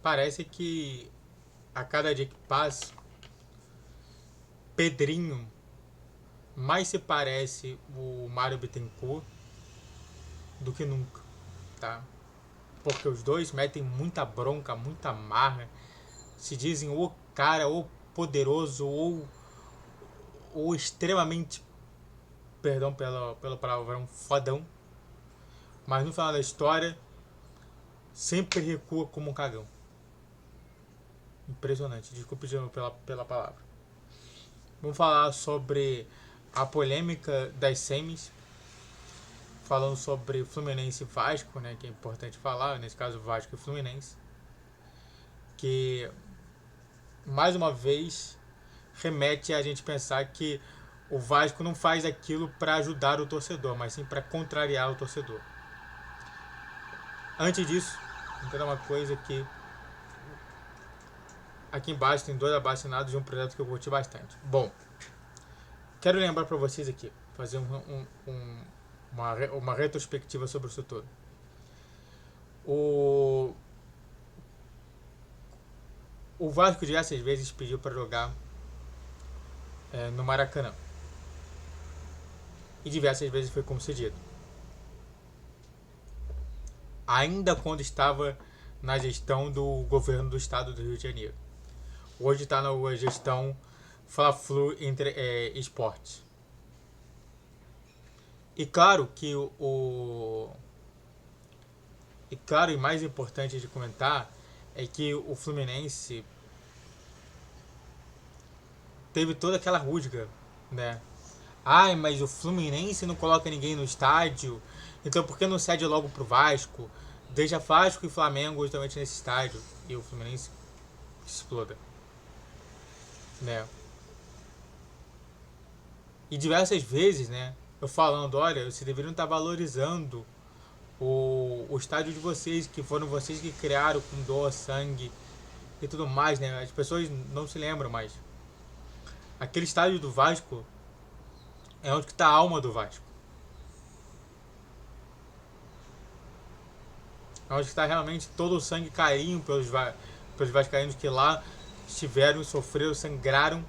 Parece que a cada dia que passa, Pedrinho mais se parece o Mário Bittencourt do que nunca, tá? Porque os dois metem muita bronca, muita marra, se dizem ou cara, ou poderoso, ou extremamente, perdão pelo palavrão, fodão. Mas no final da história, sempre recua como um cagão. Impressionante, desculpe pela palavra. Vamos falar sobre a polêmica das semis, falando sobre Fluminense e Vasco, né, que é importante falar, nesse caso Vasco e Fluminense, que mais uma vez remete a gente pensar que o Vasco não faz aquilo para ajudar o torcedor, mas sim para contrariar o torcedor. Antes disso, entenda uma coisa que aqui embaixo tem 2 abaixo-assinados de um projeto que eu curti bastante. Bom, quero lembrar para vocês aqui, fazer uma retrospectiva sobre isso todo. O Vasco diversas vezes pediu para jogar no Maracanã. E diversas vezes foi concedido. Ainda quando estava na gestão do governo do estado do Rio de Janeiro. Hoje está na gestão Fla-Flu entre esportes. E claro que e claro, e mais importante de comentar é que o Fluminense teve toda aquela rusga, né? Ai, mas o Fluminense não coloca ninguém no estádio, então por que não cede logo pro Vasco? Deixa Vasco e Flamengo justamente nesse estádio e o Fluminense exploda, né? E diversas vezes, né? Eu falando, olha, vocês deveriam estar valorizando o estádio de vocês, que foram vocês que criaram com dor, sangue e tudo mais, né? As pessoas não se lembram mais. Aquele estádio do Vasco é onde está a alma do Vasco. É onde está realmente todo o sangue e carinho pelos vascaínos que lá estiveram, sofreram, sangraram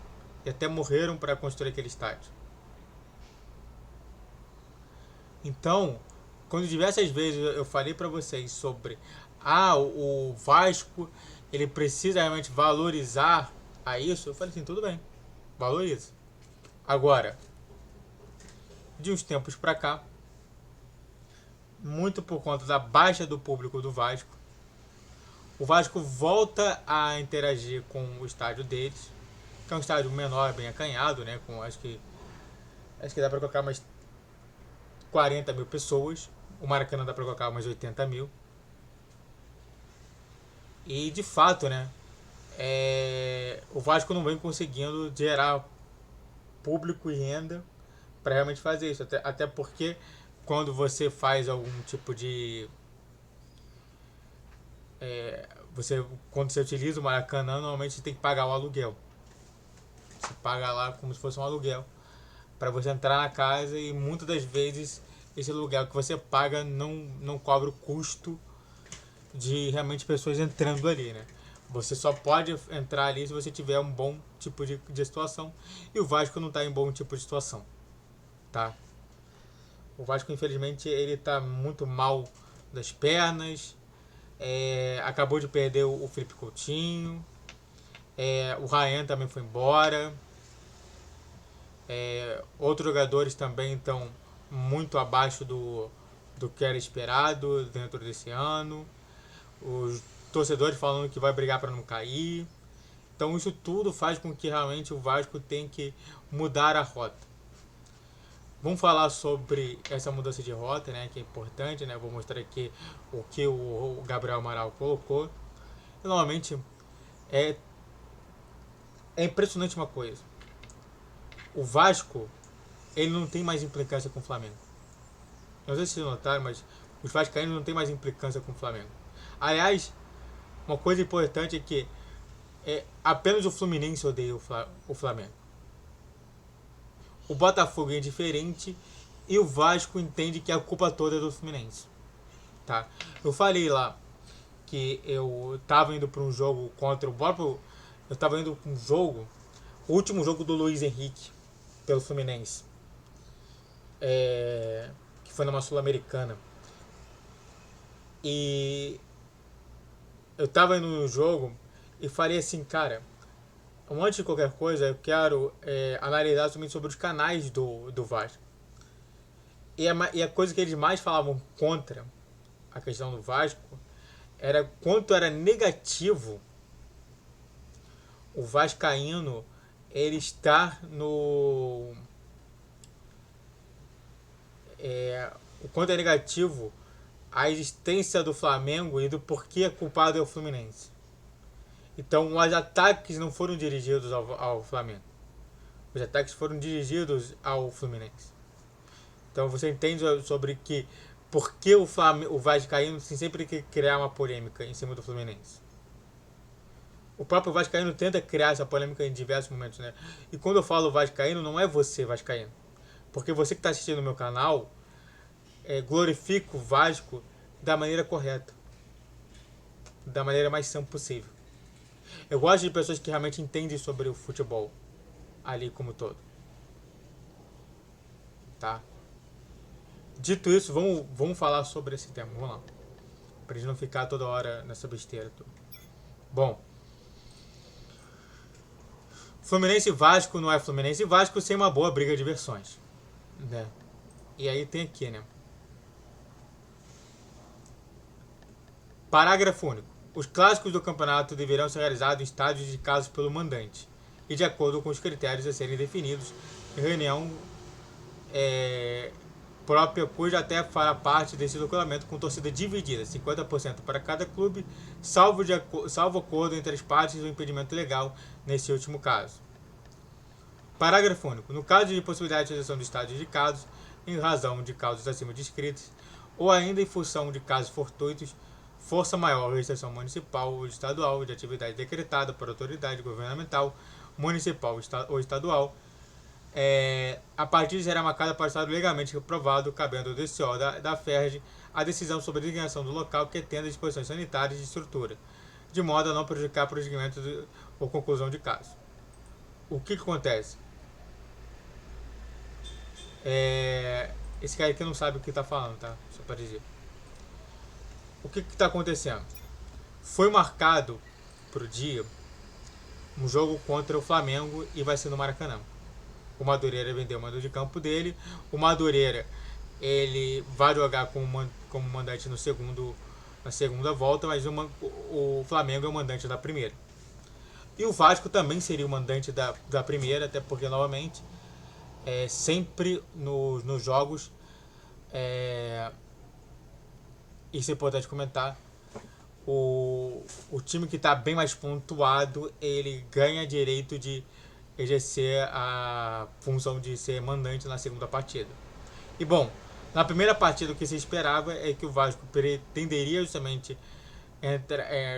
e até morreram para construir aquele estádio. Então, quando diversas vezes eu falei para vocês sobre o Vasco, ele precisa realmente valorizar a isso, eu falei assim, tudo bem, valoriza. Agora, de uns tempos para cá, muito por conta da baixa do público do Vasco, o Vasco volta a interagir com o estádio deles, que é um estádio menor, bem acanhado, né? Com acho que dá para colocar mais 40 mil pessoas. O Maracanã dá para colocar umas 80 mil. E de fato, né? O Vasco não vem conseguindo gerar público e renda para realmente fazer isso. Até porque quando você faz algum tipo de. Quando você utiliza o Maracanã, normalmente você tem que pagar o aluguel. Você paga lá como se fosse um aluguel para você entrar na casa e muitas das vezes esse aluguel que você paga não cobre o custo de realmente pessoas entrando ali, né? Você só pode entrar ali se você tiver um bom tipo de situação. E o Vasco não está em bom tipo de situação, tá? O Vasco, infelizmente, ele está muito mal das pernas. Acabou de perder o Felipe Coutinho. O Ryan também foi embora. Outros jogadores também estão muito abaixo do que era esperado dentro desse ano. Os torcedores falando que vai brigar para não cair. Então isso tudo faz com que realmente o Vasco tenha que mudar a rota. Vamos falar sobre essa mudança de rota, né, que é importante, né? Vou mostrar aqui o que o Gabriel Amaral colocou. E, normalmente é impressionante uma coisa. O Vasco, ele não tem mais implicância com o Flamengo. Não sei se vocês notaram, mas os vascaínos não tem mais implicância com o Flamengo. Aliás, uma coisa importante é que apenas o Fluminense odeia o Flamengo. O Botafogo é indiferente e o Vasco entende que a culpa toda é do Fluminense. Tá? Eu falei lá que eu tava indo para um jogo contra o próprio. Eu tava indo para um jogo, o último jogo do Luiz Henrique pelo Fluminense, que foi numa Sul-Americana. E eu tava indo no jogo e falei assim, cara, antes de qualquer coisa, eu quero analisar somente sobre os canais do Vasco. E a coisa que eles mais falavam contra a questão do Vasco era quanto era negativo o vascaíno ele estar no... o quanto é negativo a existência do Flamengo e do porquê culpado é o Fluminense. Então, os ataques não foram dirigidos ao Flamengo. Os ataques foram dirigidos ao Fluminense. Então, você entende sobre que por que o vascaíno tem sempre que criar uma polêmica em cima do Fluminense. O próprio vascaíno tenta criar essa polêmica em diversos momentos, né? E quando eu falo vascaíno, não é você vascaíno. Porque você que está assistindo o meu canal glorifica o Vasco da maneira correta. Da maneira mais sã possível. Eu gosto de pessoas que realmente entendem sobre o futebol ali como todo. Tá? Dito isso, vamos falar sobre esse tema. Vamos lá. Pra gente não ficar toda hora nessa besteira. Bom. Fluminense e Vasco não é Fluminense e Vasco sem uma boa briga de versões. Né? E aí tem aqui, né? Parágrafo único. Os clássicos do campeonato deverão ser realizados em estádios indicados pelo mandante e de acordo com os critérios a serem definidos em reunião própria, cuja até fará parte desse regulamento com torcida dividida, 50% para cada clube, salvo acordo entre as partes ou impedimento legal nesse último caso. Parágrafo único. No caso de possibilidade de realização de estádios indicados, em razão de causas acima descritas, ou ainda em função de casos fortuitos, força maior restrição municipal ou estadual de atividade decretada por autoridade governamental, municipal ou estadual, a partida será marcada para estar legalmente reprovado, cabendo ao DCO da FERJ a decisão sobre a designação do local que atenda às disposições sanitárias de estrutura, de modo a não prejudicar o prosseguimento ou conclusão de caso. O que acontece? Esse cara aqui não sabe o que está falando, tá? Só para dizer. O que está acontecendo? Foi marcado para o dia um jogo contra o Flamengo e vai ser no Maracanã. O Madureira vendeu o mando de campo dele. O Madureira ele vai jogar como mandante na segunda volta, mas o Flamengo é o mandante da primeira. E o Vasco também seria o mandante da primeira, até porque, novamente, sempre nos jogos, isso é importante comentar, o time que está bem mais pontuado, ele ganha direito de exercer a função de ser mandante na segunda partida. E bom, na primeira partida o que se esperava é que o Vasco pretenderia justamente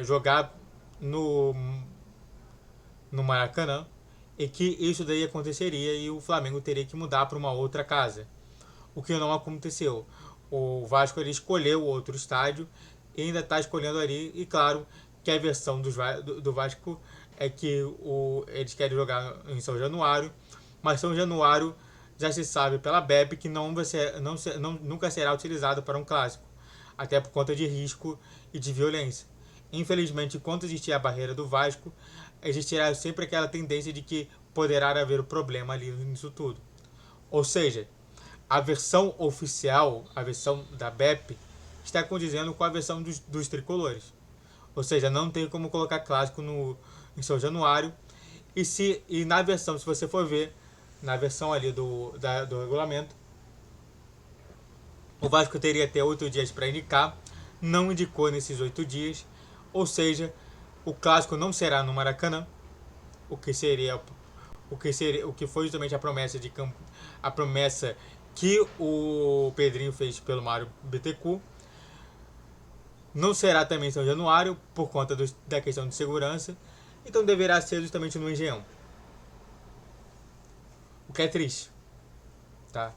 jogar no Maracanã, e que isso daí aconteceria e o Flamengo teria que mudar para uma outra casa, o que não aconteceu. O Vasco ele escolheu outro estádio e ainda está escolhendo ali, e claro que a versão do Vasco é que eles querem jogar em São Januário, mas São Januário já se sabe pela BEP que nunca será utilizado para um clássico, até por conta de risco e de violência. Infelizmente, enquanto existir a barreira do Vasco, existirá sempre aquela tendência de que poderá haver um problema ali nisso tudo. Ou seja, a versão oficial, a versão da BEP, está condizendo com a versão dos tricolores. Ou seja, não tem como colocar clássico em São Januário. E na versão, se você for ver, na versão ali do regulamento, o Vasco teria até 8 dias para indicar, não indicou nesses 8 dias, ou seja, o clássico não será no Maracanã, o que foi justamente a promessa que o Pedrinho fez pelo Mário Bittencourt. Não será também em São Januário por conta da questão de segurança, então deverá ser justamente no Engenhão. O que é triste, tá?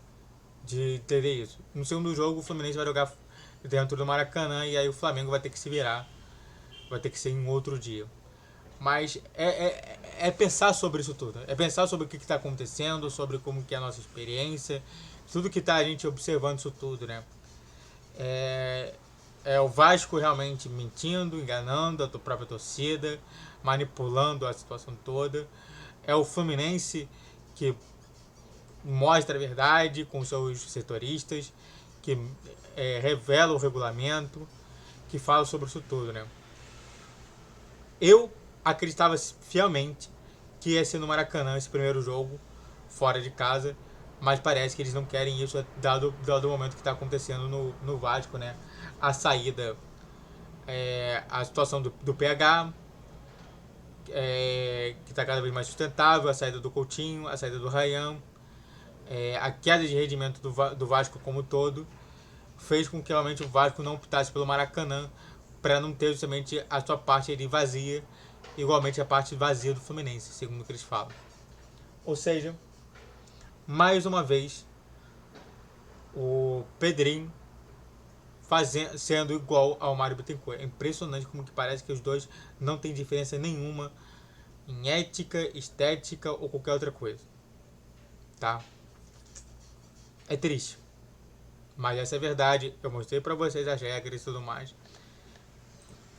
De entender isso. No segundo jogo, o Fluminense vai jogar dentro do Maracanã e aí o Flamengo vai ter que se virar vai ter que ser em outro dia. Mas é pensar sobre isso tudo. É pensar sobre o que está acontecendo, sobre como que é a nossa experiência, tudo que está a gente observando isso tudo, né? É o Vasco realmente mentindo, enganando a própria torcida, manipulando a situação toda. É o Fluminense que mostra a verdade com seus setoristas, que revela o regulamento, que fala sobre isso tudo, né? Eu acreditava fielmente que ia ser no Maracanã esse primeiro jogo, fora de casa, mas parece que eles não querem isso, dado o momento que está acontecendo no Vasco, né? A saída, a situação do PH, que está cada vez mais sustentável, a saída do Coutinho, a saída do Ryan, a queda de rendimento do Vasco como um todo, fez com que realmente o Vasco não optasse pelo Maracanã, para não ter justamente a sua parte ali vazia, igualmente a parte vazia do Fluminense, segundo o que eles falam. Ou seja, mais uma vez, o Pedrinho sendo igual ao Mário Bittencourt. É impressionante como que parece que os dois não têm diferença nenhuma em ética, estética ou qualquer outra coisa. Tá? É triste. Mas essa é a verdade. Eu mostrei pra vocês as regras e tudo mais.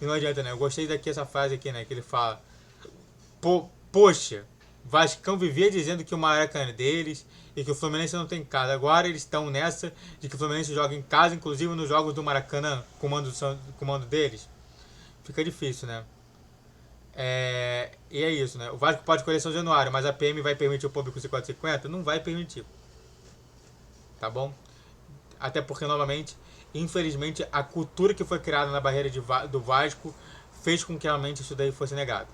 E não adianta, né? Eu gostei daqui essa frase aqui, né? Que ele fala: poxa, Vascão vivia dizendo que o Maracanã é deles e que o Fluminense não tem casa. Agora eles estão nessa de que o Fluminense joga em casa, inclusive nos jogos do Maracanã, comando deles. Fica difícil, né? E é isso, né? O Vasco pode escolher São Januário, mas a PM vai permitir o público 50-50? Não vai permitir. Tá bom? Até porque, novamente, infelizmente, a cultura que foi criada na barreira do Vasco fez com que realmente isso daí fosse negado.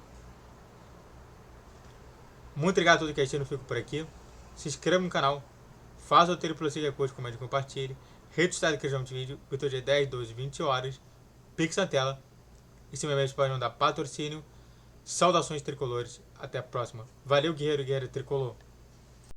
Muito obrigado a todos que assistiram, fico por aqui. Se inscreva no canal, faça o triplo de curte, comente e compartilhe. Rede social que de vídeo, todo dia 10, 12, 20 horas. Pix na tela. E se me pode mandar patrocínio. Saudações tricolores. Até a próxima. Valeu, guerreiro, guerreiro tricolor.